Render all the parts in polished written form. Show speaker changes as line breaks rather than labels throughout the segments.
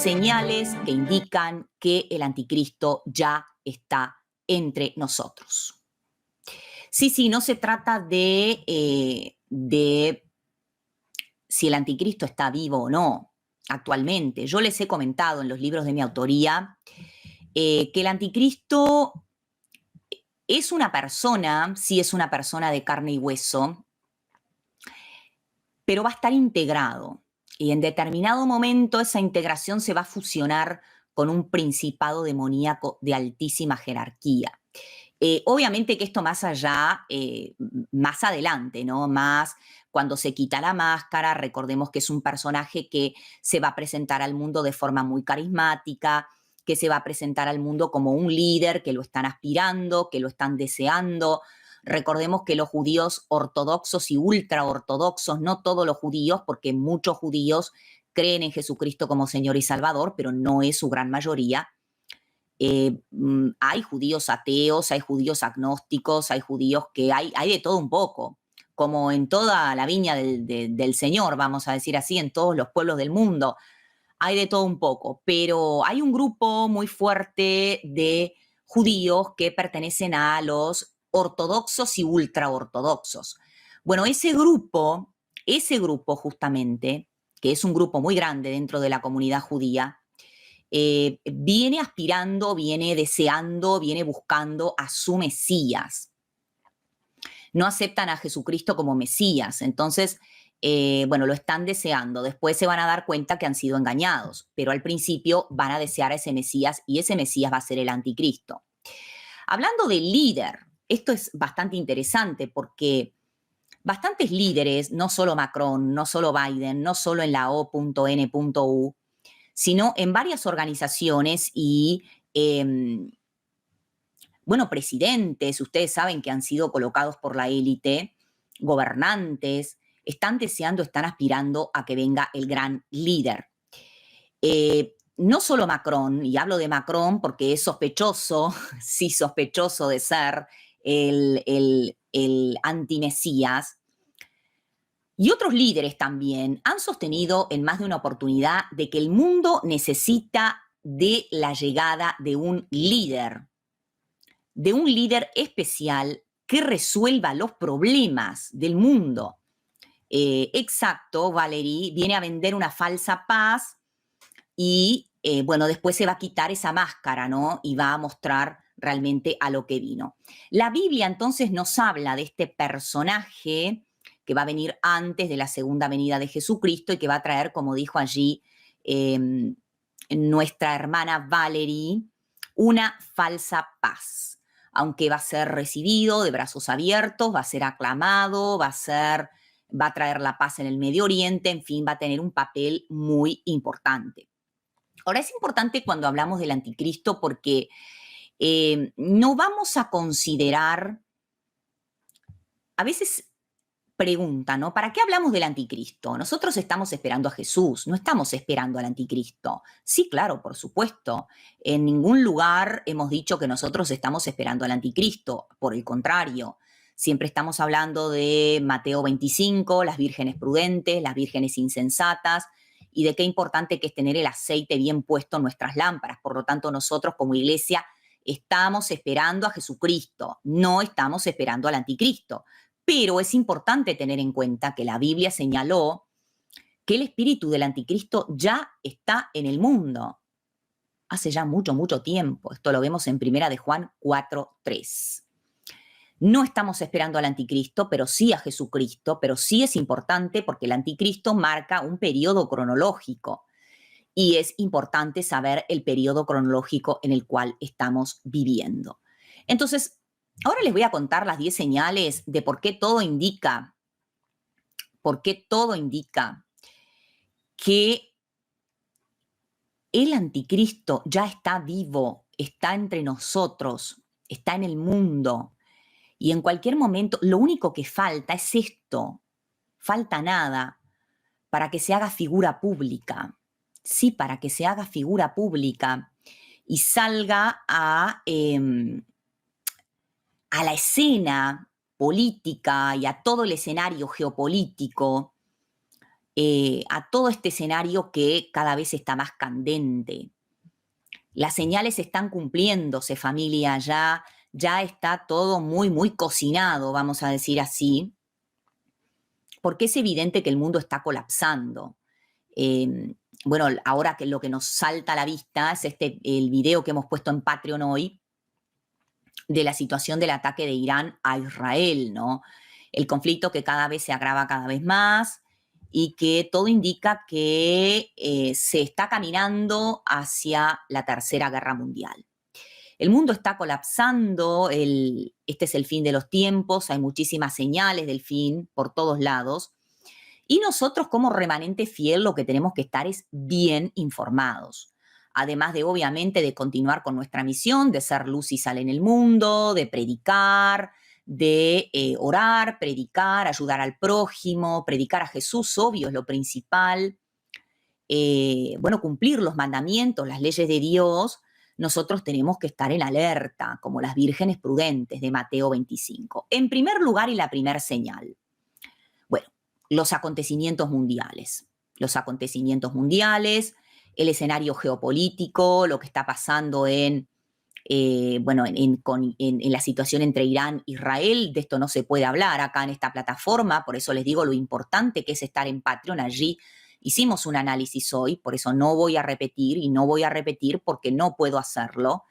señales que indican que el anticristo ya está entre nosotros. Sí, no se trata de si el anticristo está vivo o no actualmente. Yo les he comentado en los libros de mi autoría que el anticristo es una persona, sí es una persona de carne y hueso, pero va a estar integrado. Y en determinado momento esa integración se va a fusionar con un principado demoníaco de altísima jerarquía. Obviamente que esto más allá, más adelante, ¿no? Más cuando se quita la máscara, recordemos que es un personaje que se va a presentar al mundo de forma muy carismática, que se va a presentar al mundo como un líder, que lo están aspirando, que lo están deseando. Recordemos que los judíos ortodoxos y ultraortodoxos, no todos los judíos, porque muchos judíos creen en Jesucristo como Señor y Salvador, pero no es su gran mayoría. Hay judíos ateos, hay judíos agnósticos, hay judíos que hay de todo un poco, como en toda la viña del Señor, vamos a decir así, en todos los pueblos del mundo, hay de todo un poco, pero hay un grupo muy fuerte de judíos que pertenecen a los ortodoxos y ultraortodoxos. Bueno, ese grupo justamente, que es un grupo muy grande dentro de la comunidad judía, viene aspirando, viene deseando, viene buscando a su Mesías. No aceptan a Jesucristo como Mesías, entonces, bueno, lo están deseando. Después se van a dar cuenta que han sido engañados, pero al principio van a desear a ese Mesías y ese Mesías va a ser el anticristo. Hablando del líder, esto es bastante interesante porque bastantes líderes, no solo Macron, no solo Biden, no solo en la O.N.U, sino en varias organizaciones y, bueno, presidentes, ustedes saben que han sido colocados por la élite, gobernantes, están deseando, están aspirando a que venga el gran líder. No solo Macron, y hablo de Macron porque es sospechoso, sí, sospechoso de ser el antimesías, y otros líderes también han sostenido en más de una oportunidad de que el mundo necesita de la llegada de un líder especial que resuelva los problemas del mundo. Exacto, Valerie viene a vender una falsa paz y, bueno, después se va a quitar esa máscara, ¿no? Y va a mostrar realmente a lo que vino. La Biblia entonces nos habla de este personaje que va a venir antes de la segunda venida de Jesucristo y que va a traer, como dijo allí nuestra hermana Valerie, una falsa paz. Aunque va a ser recibido de brazos abiertos, va a ser aclamado, va a traer la paz en el Medio Oriente, en fin, va a tener un papel muy importante. Ahora, es importante cuando hablamos del anticristo porque no vamos a considerar, a veces preguntan, ¿no? ¿Para qué hablamos del anticristo? Nosotros estamos esperando a Jesús, no estamos esperando al anticristo. Sí, claro, por supuesto. En ningún lugar hemos dicho que nosotros estamos esperando al anticristo. Por el contrario, siempre estamos hablando de Mateo 25, las vírgenes prudentes, las vírgenes insensatas, y de qué importante que es tener el aceite bien puesto en nuestras lámparas. Por lo tanto, nosotros como iglesia estamos esperando a Jesucristo, no estamos esperando al anticristo. Pero es importante tener en cuenta que la Biblia señaló que el espíritu del anticristo ya está en el mundo. Hace ya mucho, mucho tiempo. Esto lo vemos en 1 de Juan 4:3. No estamos esperando al anticristo, pero sí a Jesucristo, pero sí es importante porque el anticristo marca un periodo cronológico y es importante saber el periodo cronológico en el cual estamos viviendo. Entonces, ahora les voy a contar las 10 señales de por qué todo indica que el anticristo ya está vivo, está entre nosotros, está en el mundo. Y en cualquier momento, lo único que falta es esto. Falta nada para que se haga figura pública. Sí, para que se haga figura pública y salga a la escena política y a todo el escenario geopolítico a todo este escenario que cada vez está más candente. Las señales están cumpliéndose, familia, ya está todo muy, muy cocinado, vamos a decir así, porque es evidente que el mundo está colapsando. Bueno, ahora que lo que nos salta a la vista es el video que hemos puesto en Patreon hoy de la situación del ataque de Irán a Israel, ¿no? El conflicto que cada vez se agrava cada vez más y que todo indica que se está caminando hacia la Tercera Guerra Mundial. El mundo está colapsando, este es el fin de los tiempos, hay muchísimas señales del fin por todos lados. Y nosotros como remanente fiel lo que tenemos que estar es bien informados. Además de, obviamente, de continuar con nuestra misión, de ser luz y sal en el mundo, de predicar, de orar, predicar, ayudar al prójimo, predicar a Jesús, obvio, es lo principal. Bueno, cumplir los mandamientos, las leyes de Dios, nosotros tenemos que estar en alerta, como las vírgenes prudentes de Mateo 25. En primer lugar, y la primera señal, bueno, los acontecimientos mundiales. Los acontecimientos mundiales, el escenario geopolítico, lo que está pasando en la situación entre Irán e Israel. De esto no se puede hablar acá en esta plataforma, por eso les digo lo importante que es estar en Patreon. Allí hicimos un análisis hoy, por eso no voy a repetir, y no voy a repetir porque no puedo hacerlo,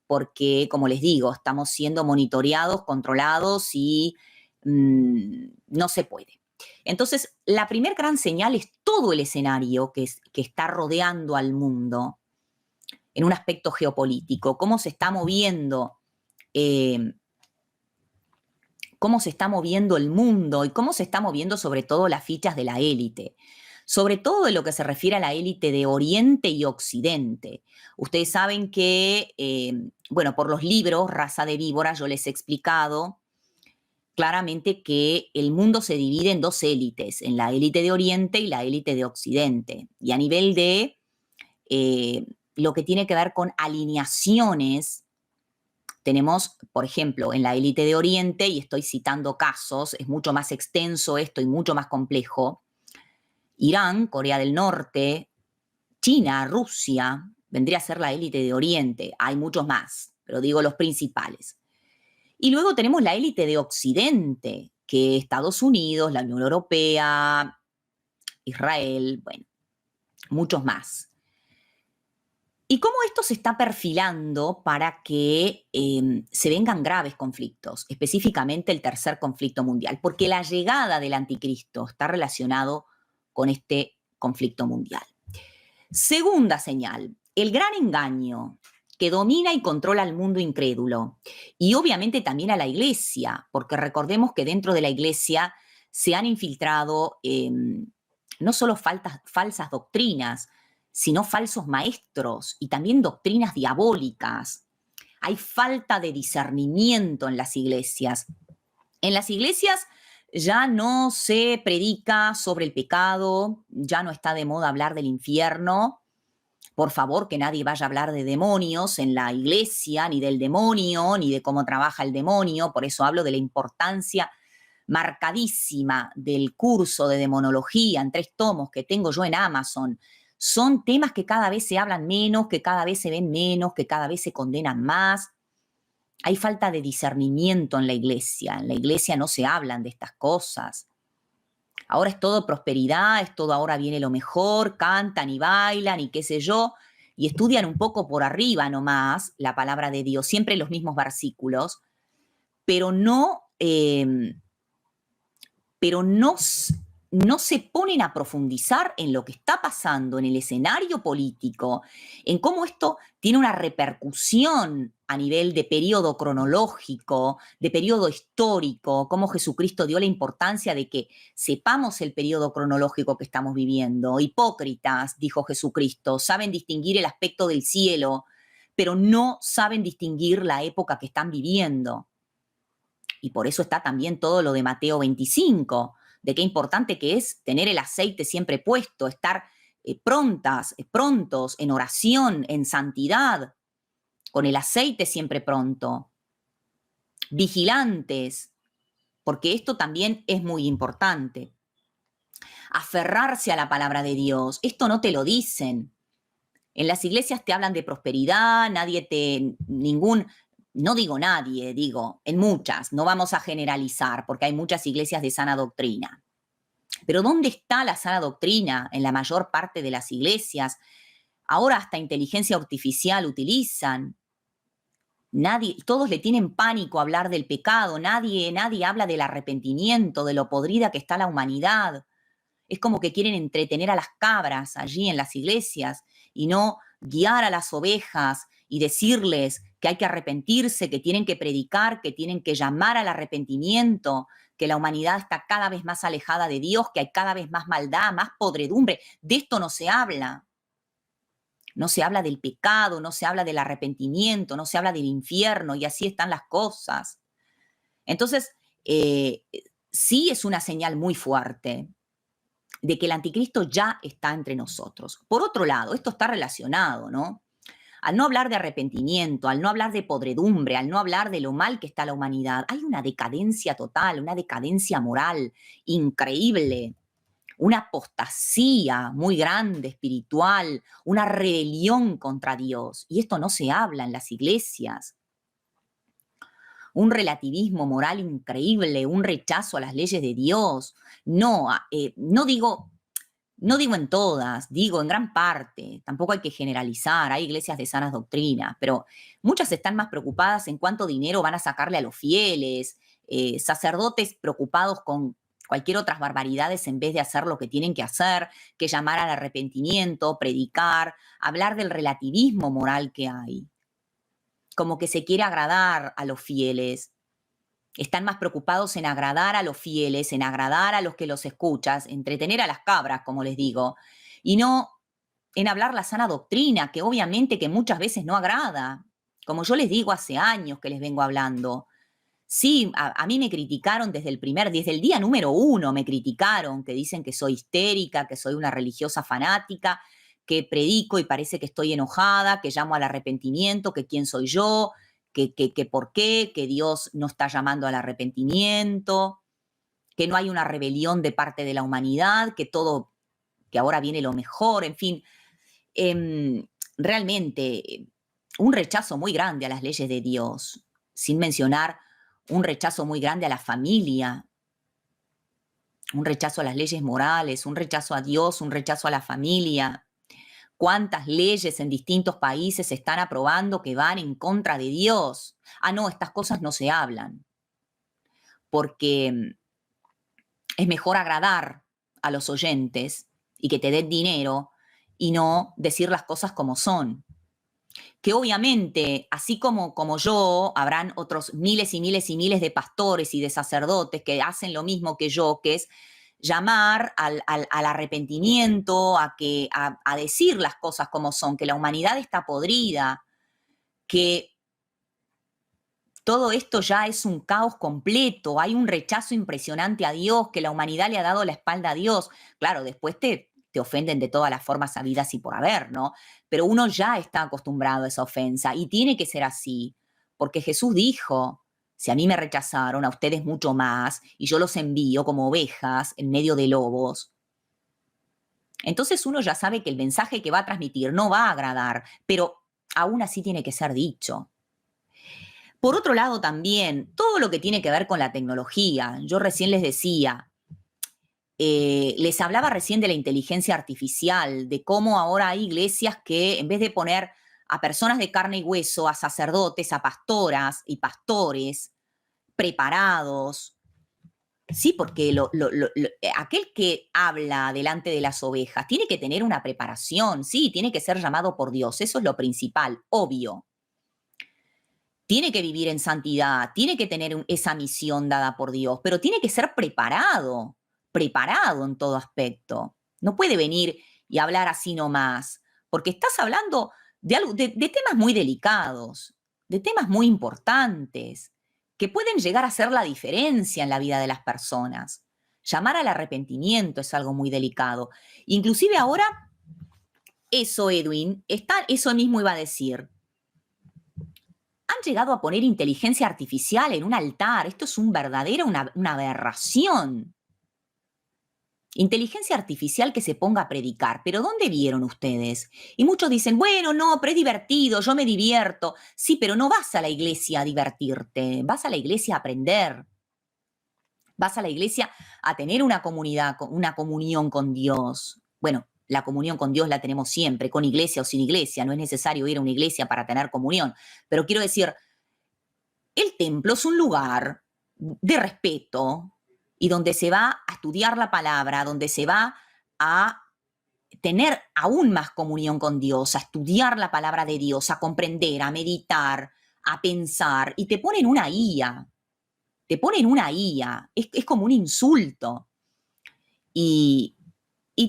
porque, como les digo, estamos siendo monitoreados, controlados y no se puede. Entonces, la primer gran señal es todo el escenario que está rodeando al mundo en un aspecto geopolítico, cómo se está moviendo el mundo y cómo se está moviendo sobre todo las fichas de la élite, sobre todo en lo que se refiere a la élite de Oriente y Occidente. Ustedes saben que, bueno, por los libros Raza de Víboras yo les he explicado claramente que el mundo se divide en dos élites, en la élite de Oriente y la élite de Occidente. Y a nivel de lo que tiene que ver con alineaciones, tenemos, por ejemplo, en la élite de Oriente, y estoy citando casos, es mucho más extenso esto y mucho más complejo, Irán, Corea del Norte, China, Rusia, vendría a ser la élite de Oriente. Hay muchos más, pero digo los principales. Y luego tenemos la élite de Occidente, que Estados Unidos, la Unión Europea, Israel, bueno, muchos más. ¿Y cómo esto se está perfilando para que se vengan graves conflictos, específicamente el tercer conflicto mundial? Porque la llegada del anticristo está relacionado con este conflicto mundial. Segunda señal, el gran engaño que domina y controla al mundo incrédulo y obviamente también a la iglesia, porque recordemos que dentro de la iglesia se han infiltrado no solo falsas doctrinas, sino falsos maestros y también doctrinas diabólicas. Hay falta de discernimiento en las iglesias. En las iglesias ya no se predica sobre el pecado, ya no está de moda hablar del infierno. Por favor, que nadie vaya a hablar de demonios en la iglesia, ni del demonio, ni de cómo trabaja el demonio. Por eso hablo de la importancia marcadísima del curso de demonología en 3 tomos que tengo yo en Amazon. Son temas que cada vez se hablan menos, que cada vez se ven menos, que cada vez se condenan más. Hay falta de discernimiento en la iglesia. En la iglesia no se hablan de estas cosas. Ahora es todo prosperidad, es todo ahora viene lo mejor, cantan y bailan y qué sé yo, y estudian un poco por arriba nomás la palabra de Dios, siempre los mismos versículos, pero no no se ponen a profundizar en lo que está pasando en el escenario político, en cómo esto tiene una repercusión a nivel de periodo cronológico, de periodo histórico, cómo Jesucristo dio la importancia de que sepamos el periodo cronológico que estamos viviendo. Hipócritas, dijo Jesucristo, saben distinguir el aspecto del cielo, pero no saben distinguir la época que están viviendo. Y por eso está también todo lo de Mateo 25, de qué importante que es tener el aceite siempre puesto, estar prontos en oración, en santidad, con el aceite siempre pronto, vigilantes, porque esto también es muy importante. aferrarse a la palabra de Dios. Esto no te lo dicen. En las iglesias te hablan de prosperidad, no digo nadie, digo, en muchas, no vamos a generalizar porque hay muchas iglesias de sana doctrina. Pero ¿dónde está la sana doctrina en la mayor parte de las iglesias? Ahora hasta inteligencia artificial utilizan. Todos le tienen pánico a hablar del pecado, nadie habla del arrepentimiento, de lo podrida que está la humanidad. Es como que quieren entretener a las cabras allí en las iglesias y no guiar a las ovejas y decirles que hay que arrepentirse, que tienen que predicar, que tienen que llamar al arrepentimiento, que la humanidad está cada vez más alejada de Dios, que hay cada vez más maldad, más podredumbre. De esto no se habla. No se habla del pecado, no se habla del arrepentimiento, no se habla del infierno y así están las cosas. Entonces, sí es una señal muy fuerte de que el anticristo ya está entre nosotros. Por otro lado, esto está relacionado, ¿no? Al no hablar de arrepentimiento, al no hablar de podredumbre, al no hablar de lo mal que está la humanidad, hay una decadencia total, una decadencia moral increíble, una apostasía muy grande, espiritual, una rebelión contra Dios. Y esto no se habla en las iglesias. Un relativismo moral increíble, un rechazo a las leyes de Dios. No digo en todas, digo en gran parte, tampoco hay que generalizar, hay iglesias de sanas doctrinas, pero muchas están más preocupadas en cuánto dinero van a sacarle a los fieles, sacerdotes preocupados con cualquier otras barbaridades en vez de hacer lo que tienen que hacer, que llamar al arrepentimiento, predicar, hablar del relativismo moral que hay. Como que se quiere agradar a los fieles. Están más preocupados en agradar a los fieles, en agradar a los que los escuchas, entretener a las cabras, como les digo, y no en hablar la sana doctrina, que obviamente que muchas veces no agrada. Como yo les digo hace años que les vengo hablando. Sí, a mí me criticaron desde el día número 1 me criticaron, que dicen que soy histérica, que soy una religiosa fanática, que predico y parece que estoy enojada, que llamo al arrepentimiento, que quién soy yo, que por qué, que Dios no está llamando al arrepentimiento, que no hay una rebelión de parte de la humanidad, que ahora viene lo mejor, en fin. Realmente un rechazo muy grande a las leyes de Dios, sin mencionar un rechazo muy grande a la familia, un rechazo a las leyes morales, un rechazo a Dios, un rechazo a la familia. ¿Cuántas leyes en distintos países se están aprobando que van en contra de Dios? Ah, no, estas cosas no se hablan, porque es mejor agradar a los oyentes y que te den dinero y no decir las cosas como son. Que obviamente, así como yo, habrán otros miles y miles y miles de pastores y de sacerdotes que hacen lo mismo que yo, que es llamar al arrepentimiento, a decir las cosas como son, que la humanidad está podrida, que todo esto ya es un caos completo, hay un rechazo impresionante a Dios, que la humanidad le ha dado la espalda a Dios. Claro, después te ofenden de todas las formas habidas y por haber, ¿no? Pero uno ya está acostumbrado a esa ofensa y tiene que ser así, porque Jesús dijo, si a mí me rechazaron, a ustedes mucho más, y yo los envío como ovejas en medio de lobos. Entonces uno ya sabe que el mensaje que va a transmitir no va a agradar, pero aún así tiene que ser dicho. Por otro lado también, todo lo que tiene que ver con la tecnología, yo recién les decía, les hablaba recién de la inteligencia artificial, de cómo ahora hay iglesias que en vez de poner a personas de carne y hueso, a sacerdotes, a pastoras y pastores preparados, sí, porque aquel que habla delante de las ovejas tiene que tener una preparación, sí, tiene que ser llamado por Dios, eso es lo principal, obvio. Tiene que vivir en santidad, tiene que tener esa misión dada por Dios, pero tiene que ser preparado en todo aspecto. No puede venir y hablar así nomás, porque estás hablando de temas muy delicados, de temas muy importantes, que pueden llegar a hacer la diferencia en la vida de las personas. Llamar al arrepentimiento es algo muy delicado. Inclusive ahora, eso, Edwin, eso mismo iba a decir. Han llegado a poner inteligencia artificial en un altar. Esto es una aberración. Inteligencia artificial que se ponga a predicar. ¿Pero dónde vieron ustedes? Y muchos dicen, bueno, no, pero es divertido, yo me divierto. Sí, pero no vas a la iglesia a divertirte, vas a la iglesia a aprender. Vas a la iglesia a tener una comunidad, una comunión con Dios. Bueno, la comunión con Dios la tenemos siempre, con iglesia o sin iglesia. No es necesario ir a una iglesia para tener comunión. Pero quiero decir, el templo es un lugar de respeto y donde se va a estudiar la palabra, donde se va a tener aún más comunión con Dios, a estudiar la palabra de Dios, a comprender, a meditar, a pensar, y te ponen una IA. Te ponen una IA. Es como un insulto. Y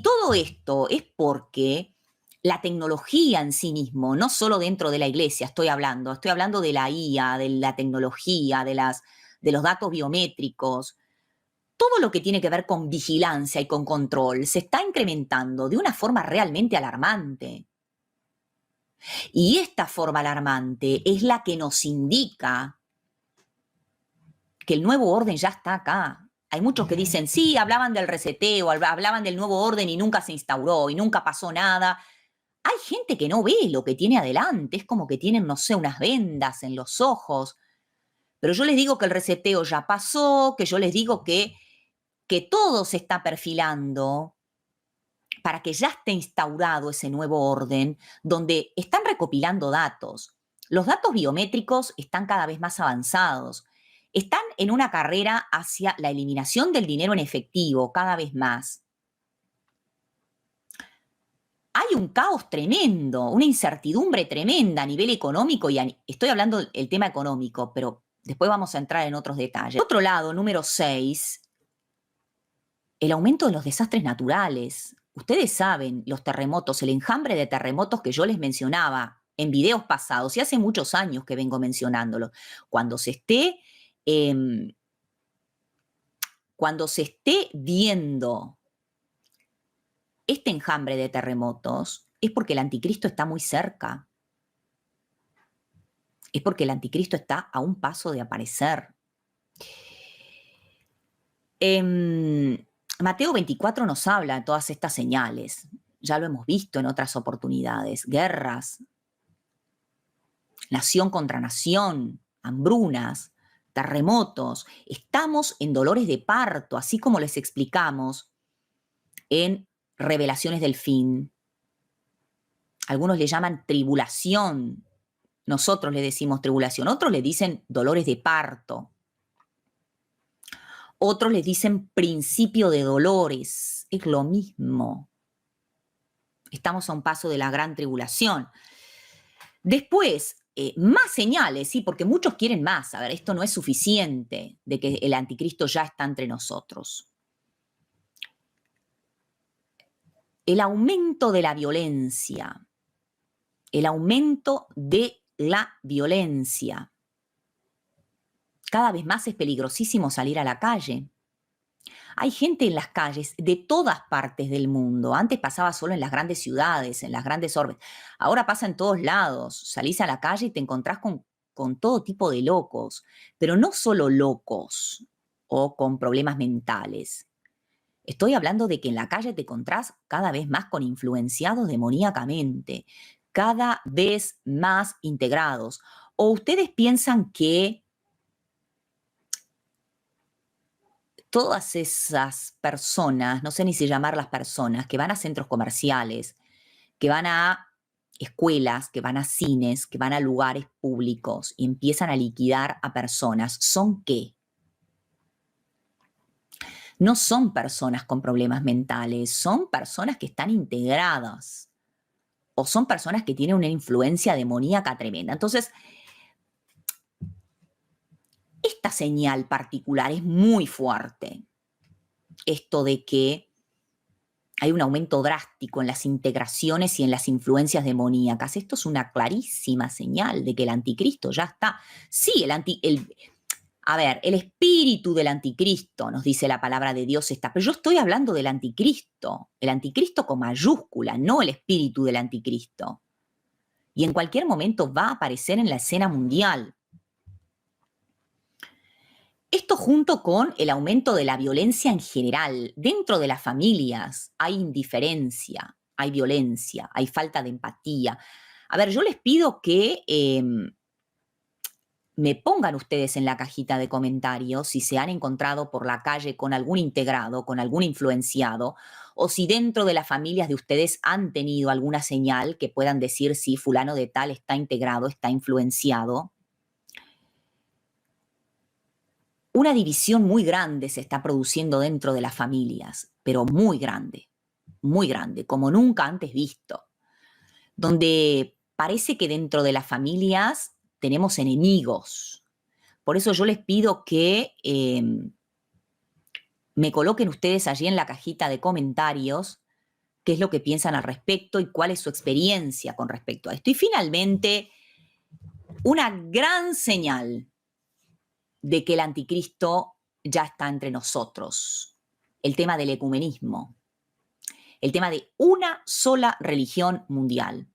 todo esto es porque la tecnología en sí mismo, no solo dentro de la iglesia estoy hablando de la IA, de la tecnología, de los datos biométricos, todo lo que tiene que ver con vigilancia y con control se está incrementando de una forma realmente alarmante. Y esta forma alarmante es la que nos indica que el nuevo orden ya está acá. Hay muchos que dicen, sí, hablaban del reseteo, hablaban del nuevo orden y nunca se instauró y nunca pasó nada. Hay gente que no ve lo que tiene adelante, es como que tienen, no sé, unas vendas en los ojos. Pero yo les digo que el reseteo ya pasó, que yo les digo que todo se está perfilando para que ya esté instaurado ese nuevo orden, donde están recopilando datos. Los datos biométricos están cada vez más avanzados. Están en una carrera hacia la eliminación del dinero en efectivo cada vez más. Hay un caos tremendo, una incertidumbre tremenda a nivel económico y estoy hablando del tema económico, pero después vamos a entrar en otros detalles. Por otro lado, número 6, el aumento de los desastres naturales. Ustedes saben, los terremotos, el enjambre de terremotos que yo les mencionaba en videos pasados, y hace muchos años que vengo mencionándolo. Cuando se esté viendo este enjambre de terremotos, es porque el anticristo está muy cerca. Es porque el anticristo está a un paso de aparecer. Mateo 24 nos habla de todas estas señales. Ya lo hemos visto en otras oportunidades. Guerras, nación contra nación, hambrunas, terremotos. Estamos en dolores de parto, así como les explicamos en Revelaciones del Fin. Algunos le llaman tribulación. Nosotros le decimos tribulación. Otros le dicen dolores de parto. Otros les dicen principio de dolores. Es lo mismo. Estamos a un paso de la gran tribulación. Después, más señales, ¿sí? Porque muchos quieren más. A ver, esto no es suficiente de que el anticristo ya está entre nosotros. El aumento de la violencia. El aumento de la violencia. Cada vez más es peligrosísimo salir a la calle. Hay gente en las calles de todas partes del mundo. Antes pasaba solo en las grandes ciudades, en las grandes orbes. Ahora pasa en todos lados. Salís a la calle y te encontrás con todo tipo de locos. Pero no solo locos o con problemas mentales. Estoy hablando de que en la calle te encontrás cada vez más con influenciados demoníacamente, cada vez más integrados. ¿O ustedes piensan que todas esas personas, no sé ni si llamarlas personas, que van a centros comerciales, que van a escuelas, que van a cines, que van a lugares públicos y empiezan a liquidar a personas, ¿son qué? No son personas con problemas mentales, son personas que están integradas o son personas que tienen una influencia demoníaca tremenda. Entonces, esta señal particular es muy fuerte. Esto de que hay un aumento drástico en las integraciones y en las influencias demoníacas. Esto es una clarísima señal de que el anticristo ya está. Sí, el espíritu del anticristo, nos dice la palabra de Dios, está. Pero yo estoy hablando del anticristo. El anticristo con mayúscula, no el espíritu del anticristo. Y en cualquier momento va a aparecer en la escena mundial. Esto junto con el aumento de la violencia en general. Dentro de las familias hay indiferencia, hay violencia, hay falta de empatía. A ver, yo les pido que me pongan ustedes en la cajita de comentarios si se han encontrado por la calle con algún integrado, con algún influenciado, o si dentro de las familias de ustedes han tenido alguna señal que puedan decir si fulano de tal está integrado, está influenciado. Una división muy grande se está produciendo dentro de las familias, pero muy grande, como nunca antes visto, donde parece que dentro de las familias tenemos enemigos. Por eso yo les pido que me coloquen ustedes allí en la cajita de comentarios qué es lo que piensan al respecto y cuál es su experiencia con respecto a esto. Y finalmente, una gran señal de que el anticristo ya está entre nosotros. El tema del ecumenismo. El tema de una sola religión mundial.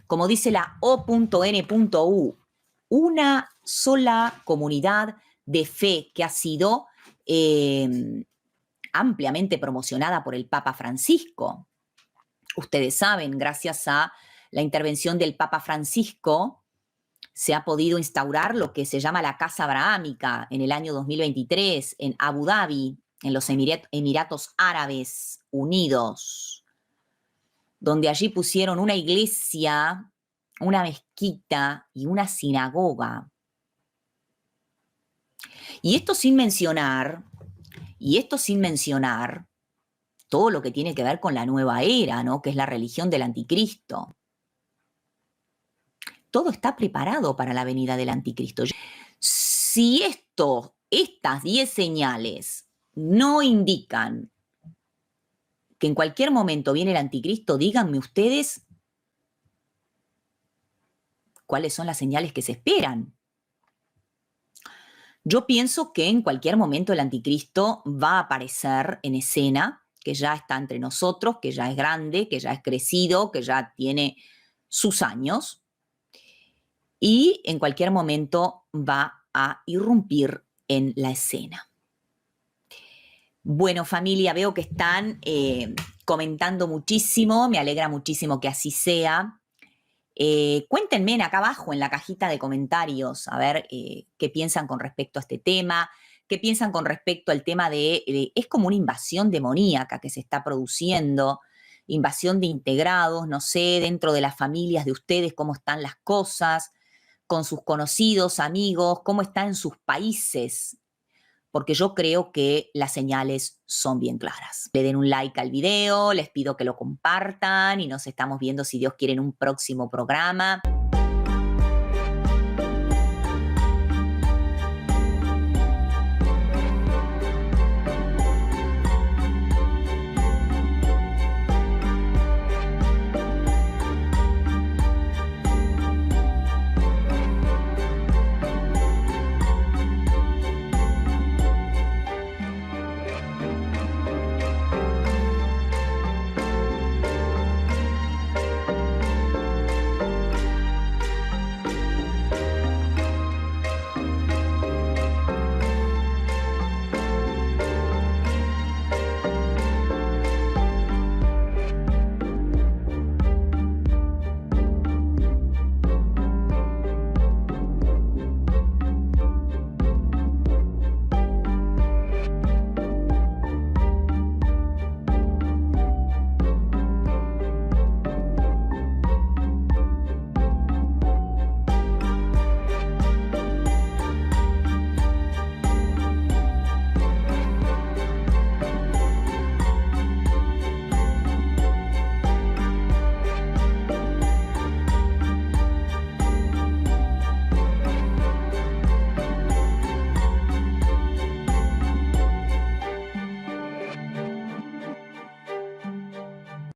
Como dice la O.N.U, una sola comunidad de fe que ha sido ampliamente promocionada por el Papa Francisco. Ustedes saben, gracias a la intervención del Papa Francisco, se ha podido instaurar lo que se llama la Casa Abrahámica en el año 2023 en Abu Dhabi, en los Emiratos Árabes Unidos, donde allí pusieron una iglesia, una mezquita y una sinagoga. Y esto sin mencionar todo lo que tiene que ver con la nueva era, ¿no? Que es la religión del anticristo. Todo está preparado para la venida del anticristo. Si estas 10 señales no indican que en cualquier momento viene el anticristo, díganme ustedes cuáles son las señales que se esperan. Yo pienso que en cualquier momento el anticristo va a aparecer en escena, que ya está entre nosotros, que ya es grande, que ya es crecido, que ya tiene sus años, y en cualquier momento va a irrumpir en la escena. Bueno, familia, veo que están comentando muchísimo, me alegra muchísimo que así sea. Cuéntenme acá abajo en la cajita de comentarios, a ver qué piensan con respecto a este tema, qué piensan con respecto al tema es como una invasión demoníaca que se está produciendo, invasión de integrados, no sé, dentro de las familias de ustedes, cómo están las cosas, con sus conocidos, amigos, cómo están en sus países, porque yo creo que las señales son bien claras. Le den un like al video, les pido que lo compartan y nos estamos viendo, si Dios quiere, en un próximo programa.